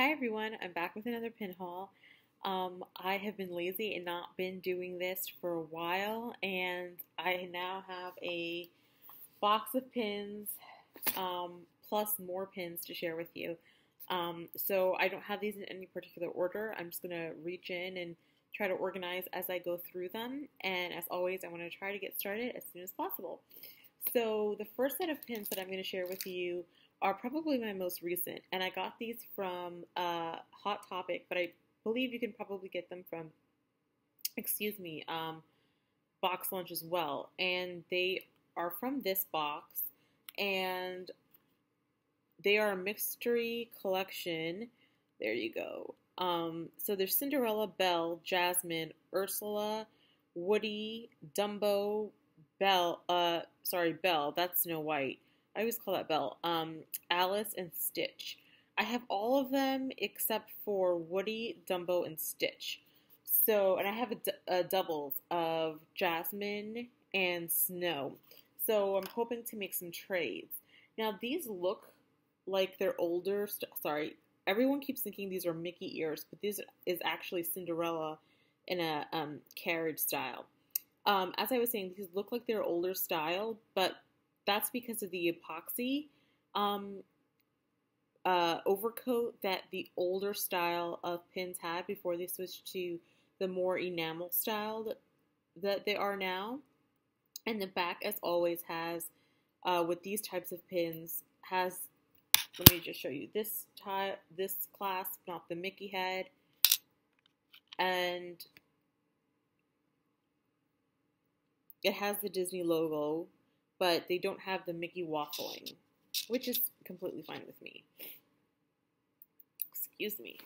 Hi everyone, I'm back with another pin haul. I have been lazy and not been doing this for a while, and I now have a box of pins plus more pins to share with you. So I don't have these in any particular order. I'm just going to reach in and try to organize as I go through them, and as always I want to try to get started as soon as possible. So the first set of pins that I'm going to share with you are probably my most recent, and I got these from Hot Topic, but I believe you can probably get them from, Box Lunch as well, and they are from this box, and they are a mystery collection. There you go. So there's Cinderella, Belle, Jasmine, Ursula, Woody, Dumbo, Belle, that's Snow White. I always call that Belle. Alice and Stitch. I have all of them except for Woody, Dumbo, and Stitch. So, and I have a doubles of Jasmine and Snow. So I'm hoping to make some trades. Now these look like they're older. Sorry, everyone keeps thinking these are Mickey ears, but this is actually Cinderella in a carriage style. As I was saying, these look like they're older style, but that's because of the epoxy overcoat that the older style of pins had before they switched to the more enamel style that they are now. And the back, as always, has, with these types of pins, has, let me just show you, this clasp, not the Mickey head, and it has the Disney logo, but they don't have the Mickey waffling, which is completely fine with me. Excuse me.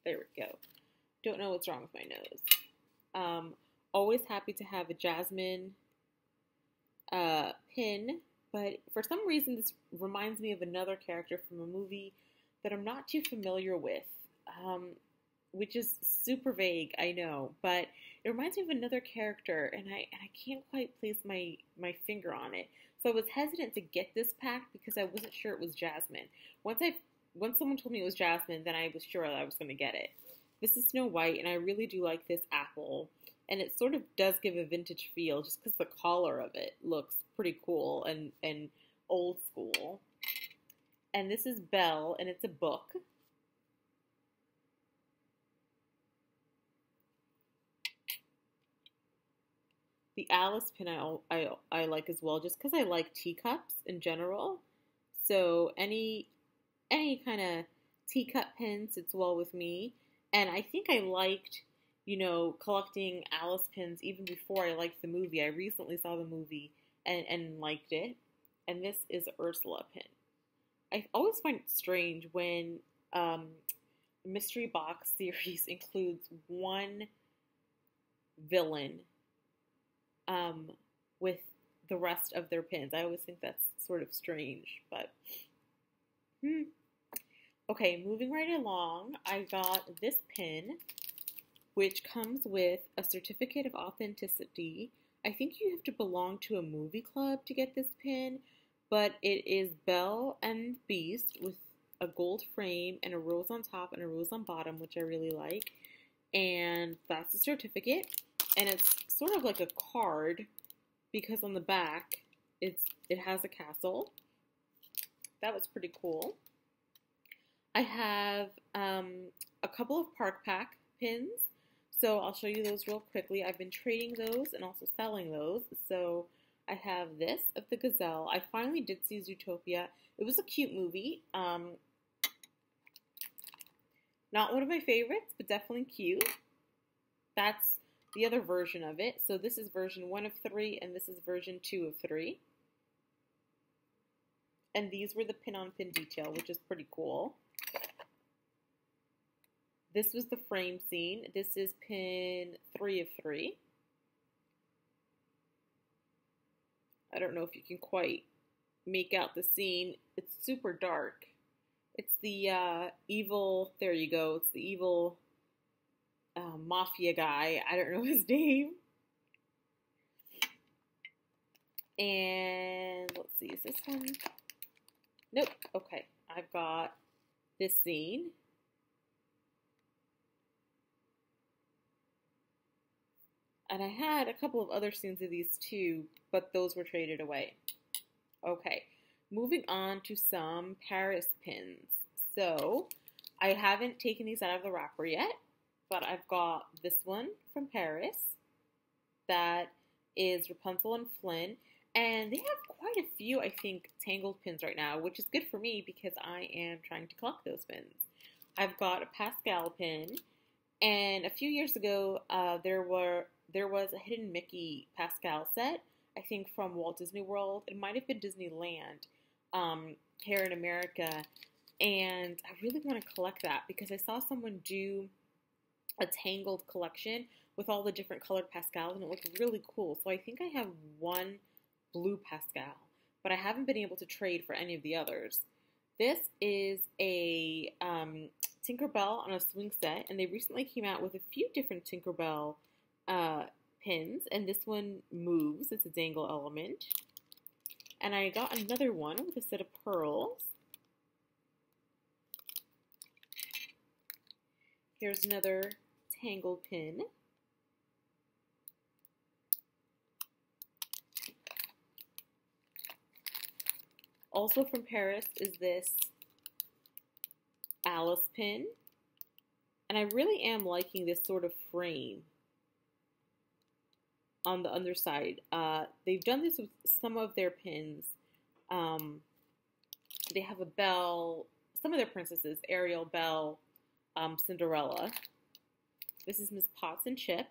There we go. Don't know what's wrong with my nose. Always happy to have a Jasmine pin, but for some reason this reminds me of another character from a movie that I'm not too familiar with. Which is super vague, I know, but it reminds me of another character, and I can't quite place my finger on it. So I was hesitant to get this pack because I wasn't sure it was Jasmine. Once someone told me it was Jasmine, then I was sure that I was going to get it. This is Snow White, and I really do like this apple, and it sort of does give a vintage feel just because the collar of it looks pretty cool and old school. And this is Belle, and it's a book. The Alice pin I like as well, just because I like teacups in general. So any kind of teacup pin sits well with me. And I think I liked, collecting Alice pins even before I liked the movie. I recently saw the movie and liked it. And this is a Ursula pin. I always find it strange when a mystery box series includes one villain with the rest of their pins. I always think that's sort of strange, but okay, moving right along, I got this pin, which comes with a certificate of authenticity. I think you have to belong to a movie club to get this pin, but it is Belle and Beast with a gold frame and a rose on top and a rose on bottom, which I really like. And that's the certificate. And it's sort of like a card because on the back it has a castle. That was pretty cool. I have a couple of Park Pack pins, so I'll show you those real quickly. I've been trading those and also selling those. So I have this of the Gazelle. I finally did see Zootopia. It was a cute movie. Not one of my favorites, but definitely cute. That's the other version of it. So this is version 1 of 3, and this is version 2 of 3. And these were the pin-on-pin detail, which is pretty cool. This was the frame scene. This is pin 3 of 3. I don't know if you can quite make out the scene. It's super dark. It's the evil, there you go, it's the evil mafia guy. I don't know his name. And let's see, is this one? Nope. Okay. I've got this scene. And I had a couple of other scenes of these too, but those were traded away. Okay, moving on to some Paris pins. So, I haven't taken these out of the wrapper yet, but I've got this one from Paris that is Rapunzel and Flynn. And they have quite a few, I think, Tangled pins right now, which is good for me because I am trying to collect those pins. I've got a Pascal pin, and a few years ago, there was a Hidden Mickey Pascal set, I think from Walt Disney World. It might have been Disneyland here in America, and I really want to collect that because I saw someone do a Tangled collection with all the different colored Pascals, and it looked really cool. So I think I have one blue Pascal, but I haven't been able to trade for any of the others. This is a Tinkerbell on a swing set, and they recently came out with a few different Tinkerbell pins, and this one moves. It's a dangle element. And I got another one with a set of pearls. Here's another Tangled pin. Also from Paris is this Alice pin. And I really am liking this sort of frame on the underside. They've done this with some of their pins. They have a Belle, some of their princesses, Ariel, Belle, Cinderella. This is Miss Potts and Chip.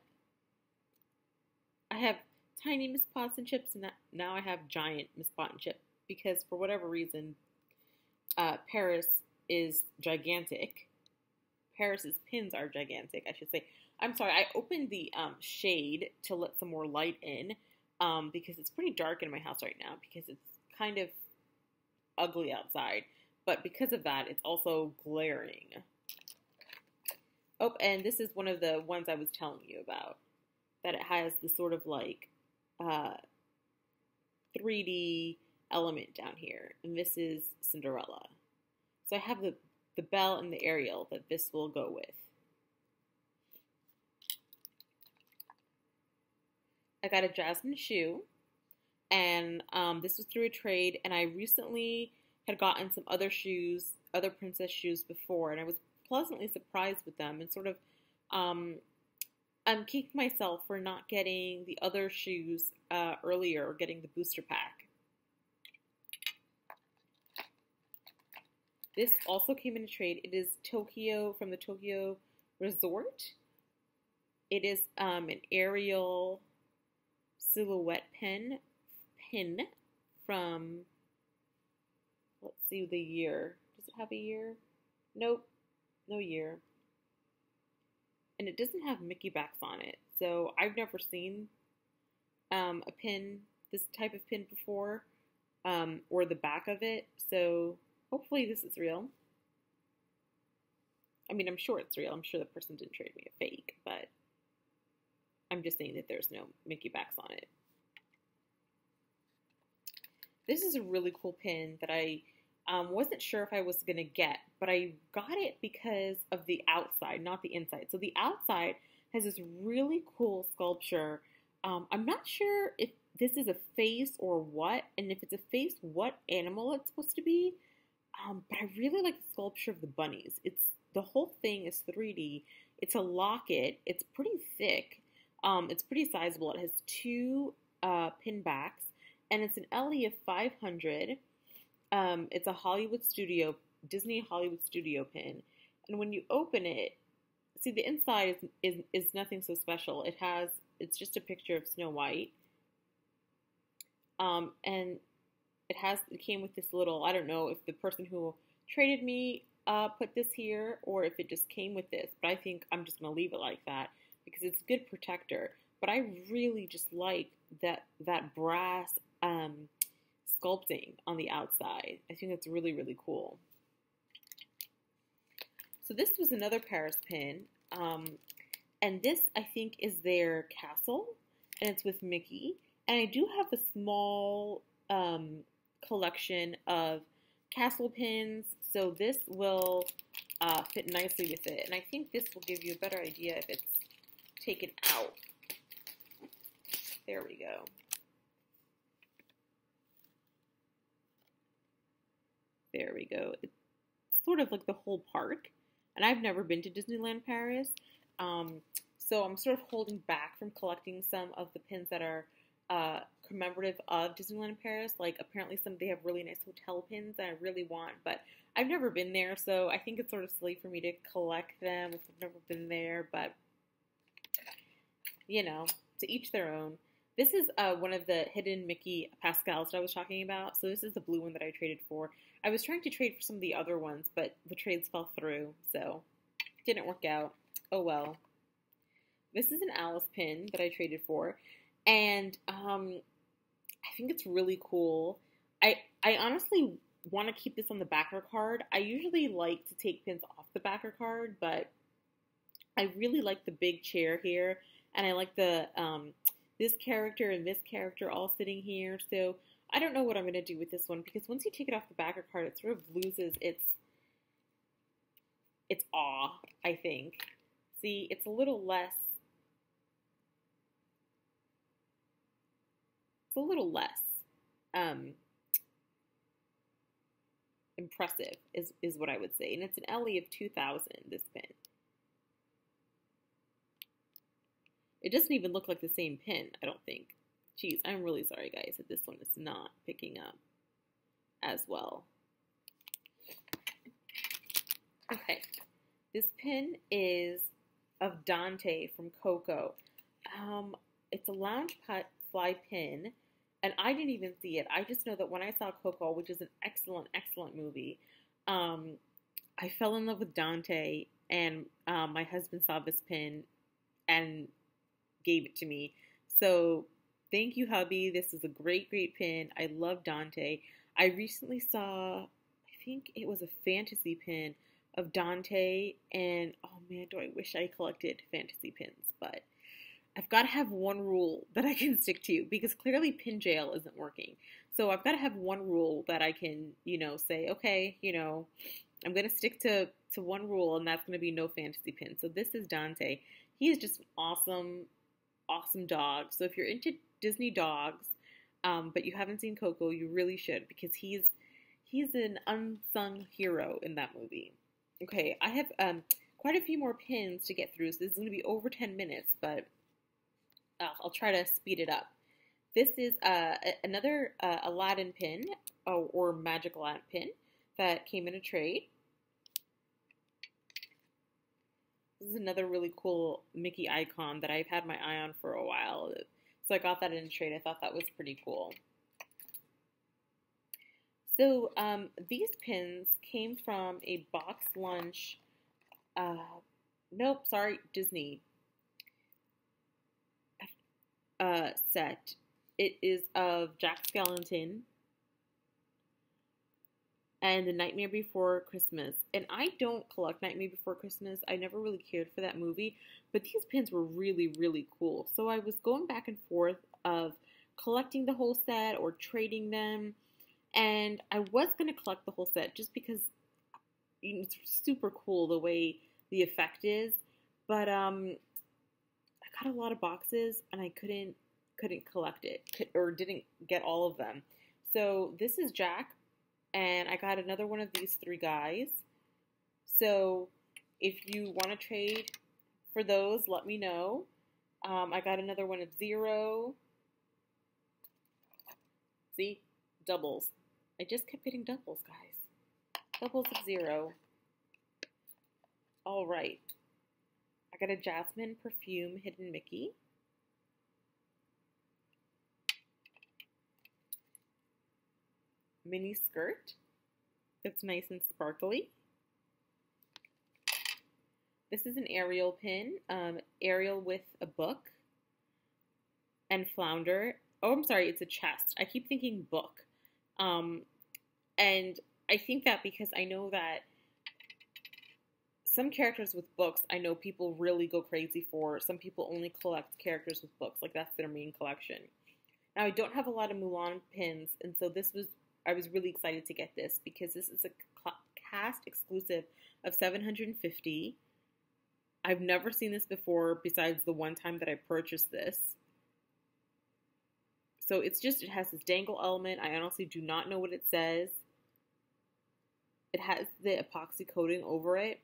I have tiny Miss Potts and Chips, and now I have giant Miss Potts and Chip because for whatever reason, Paris is gigantic. Paris's pins are gigantic, I should say. I'm sorry, I opened the shade to let some more light in because it's pretty dark in my house right now because it's kind of ugly outside. But because of that, it's also glaring. Oh, and this is one of the ones I was telling you about. That it has this sort of like 3D element down here. And this is Cinderella. So I have the Belle and the Ariel that this will go with. I got a Jasmine shoe, and this was through a trade, and I recently had gotten some other shoes, other princess shoes before, and I was pleasantly surprised with them, and sort of, I'm kicking myself for not getting the other shoes earlier, or getting the booster pack. This also came in a trade. It is Tokyo, from the Tokyo Resort. It is an Ariel silhouette pin from, let's see the year. Does it have a year? Nope, no year. And it doesn't have Mickey backs on it. So I've never seen a pin, this type of pin before, or the back of it. So hopefully this is real. I mean, I'm sure it's real. I'm sure the person didn't trade me a fake, but I'm just saying that there's no Mickey backs on it. This is a really cool pin that I wasn't sure if I was going to get, but I got it because of the outside, not the inside. So the outside has this really cool sculpture. I'm not sure if this is a face or what, and if it's a face, what animal it's supposed to be. But I really like the sculpture of the bunnies. The whole thing is 3D. It's a locket. It's pretty thick. It's pretty sizable. It has two pin backs, and it's an LE of 500. It's a Hollywood Studio, Disney Hollywood Studio pin. And when you open it, see the inside is nothing so special. It's just a picture of Snow White. And it came with this little, I don't know if the person who traded me put this here or if it just came with this, but I think I'm just going to leave it like that because it's a good protector. But I really just like that brass sculpting on the outside. I think that's really, really cool. So this was another Paris pin, and this I think is their castle, and it's with Mickey. And I do have a small collection of castle pins. So this will fit nicely with it. And I think this will give you a better idea if it's taken out. There we go. There we go. It's sort of like the whole park. And I've never been to Disneyland Paris. So I'm sort of holding back from collecting some of the pins that are commemorative of Disneyland Paris. Like apparently they have really nice hotel pins that I really want, but I've never been there, so I think it's sort of silly for me to collect them if I've never been there, but you know, to each their own. This is one of the hidden Mickey Pascals that I was talking about. So this is the blue one that I traded for. I was trying to trade for some of the other ones, but the trades fell through, so it didn't work out. Oh well. This is an Alice pin that I traded for, and I think it's really cool. I honestly want to keep this on the backer card. I usually like to take pins off the backer card, but I really like the big chair here, and I like the this character and this character all sitting here. So I don't know what I'm going to do with this one, because once you take it off the backer card, it sort of loses its awe, I think. See, it's a little less impressive is what I would say. And it's an Ellie of 2000, this pin. It doesn't even look like the same pin, I don't think. Jeez, I'm really sorry, guys, that this one is not picking up as well. Okay, this pin is of Dante from Coco. It's a lounge fly pin, and I didn't even see it. I just know that when I saw Coco, which is an excellent, excellent movie, I fell in love with Dante, and my husband saw this pin and gave it to me. So thank you, hubby. This is a great, great pin. I love Dante. I recently saw, I think it was a fantasy pin of Dante, and oh man, do I wish I collected fantasy pins, but I've got to have one rule that I can stick to, because clearly pin jail isn't working. So I've got to have one rule that I can, say, okay, I'm going to stick to one rule, and that's going to be no fantasy pins. So this is Dante. He is just an awesome, awesome dog. So if you're into Disney dogs, but you haven't seen Coco, you really should, because he's an unsung hero in that movie. Okay, I have quite a few more pins to get through, so this is going to be over 10 minutes, but I'll try to speed it up. This is another Aladdin pin, or Magic Aladdin pin, that came in a trade. This is another really cool Mickey icon that I've had my eye on for a while. So I got that in a trade. I thought that was pretty cool. So these pins came from a box lunch, Disney set. It is of Jack Skellington and The Nightmare Before Christmas. And I don't collect Nightmare Before Christmas. I never really cared for that movie, but these pins were really, really cool. So I was going back and forth of collecting the whole set or trading them. And I was going to collect the whole set just because it's super cool the way the effect is. But I got a lot of boxes and I couldn't collect it, or didn't get all of them. So this is Jack, and I got another one of these three guys. So if you want to trade for those, let me know. I got another one of Zero. See? Doubles. I just kept getting doubles, guys. Doubles of Zero. All right. I got a Jasmine Perfume Hidden Mickey. Mini skirt. That's nice and sparkly. This is an Ariel pin. Ariel with a book. And Flounder. Oh, I'm sorry, it's a chest. I keep thinking book. And I think that because I know that some characters with books, I know people really go crazy for. Some people only collect characters with books. Like, that's their main collection. Now, I don't have a lot of Mulan pins, and so this was I was really excited to get this because this is a cast exclusive of 750. I've never seen this before besides the one time that I purchased this. So it's just, it has this dangle element. I honestly do not know what it says. It has the epoxy coating over it.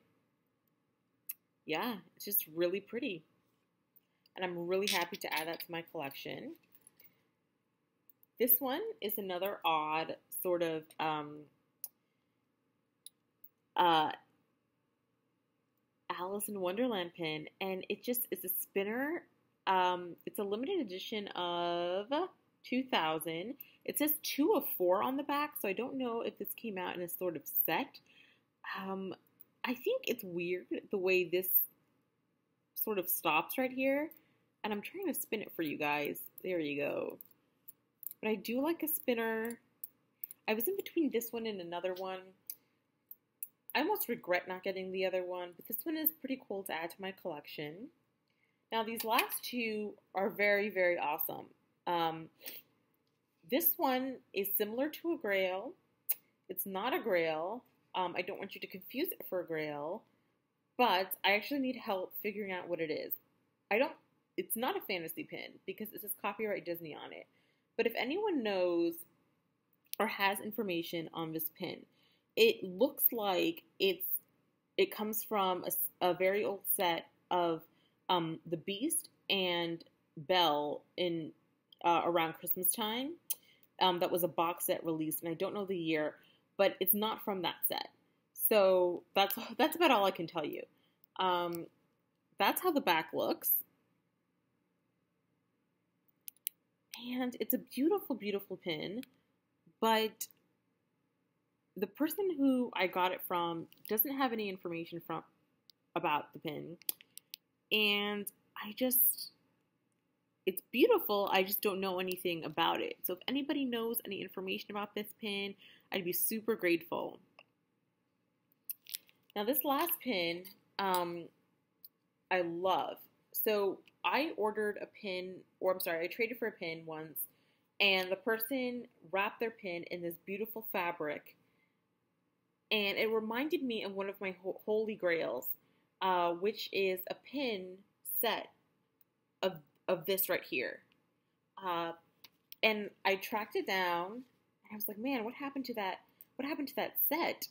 Yeah, it's just really pretty. And I'm really happy to add that to my collection. This one is another odd sort of Alice in Wonderland pin, and it just is a spinner. It's a limited edition of 2000. It says 2 of 4 on the back, so I don't know if this came out in a sort of set. I think it's weird the way this sort of stops right here, and I'm trying to spin it for you guys. There you go. But I do like a spinner. I was in between this one and another one. I almost regret not getting the other one, but this one is pretty cool to add to my collection. Now, these last two are very, very awesome. This one is similar to a grail. It's not a grail. I don't want you to confuse it for a grail, but I actually need help figuring out what it is. It's not a fantasy pin because it says copyright Disney on it. But if anyone knows or has information on this pin, it looks like it comes from a very old set of the Beast and Belle in around Christmas time. That was a box set released, and I don't know the year, but it's not from that set. So that's about all I can tell you. That's how the back looks. And it's a beautiful, beautiful pin, but the person who I got it from doesn't have any information about the pin. And it's beautiful, I just don't know anything about it. So if anybody knows any information about this pin, I'd be super grateful. Now this last pin, I love. So I ordered a pin, I traded for a pin once, and the person wrapped their pin in this beautiful fabric, and it reminded me of one of my holy grails, which is a pin set of this right here. And I tracked it down, and I was like, man, what happened to that? What happened to that set?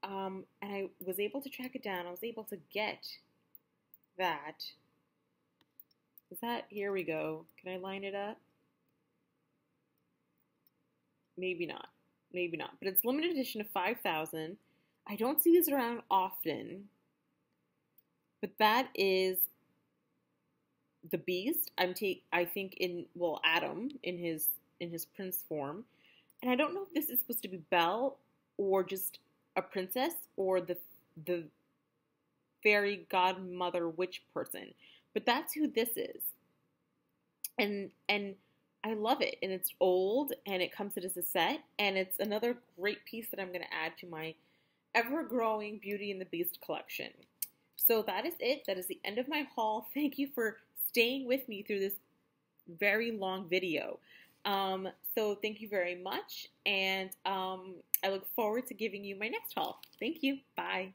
And I was able to track it down. I was able to get that. Here we go. Can I line it up? Maybe not. Maybe not. But it's limited edition of 5,000. I don't see these around often. But that is the Beast. I think Adam in his prince form. And I don't know if this is supposed to be Belle or just a princess or the fairy godmother witch person. But that's who this is. And I love it. And it's old, and it comes as a set, and it's another great piece that I'm going to add to my ever-growing Beauty and the Beast collection. So that is it. That is the end of my haul. Thank you for staying with me through this very long video. So thank you very much, and I look forward to giving you my next haul. Thank you. Bye.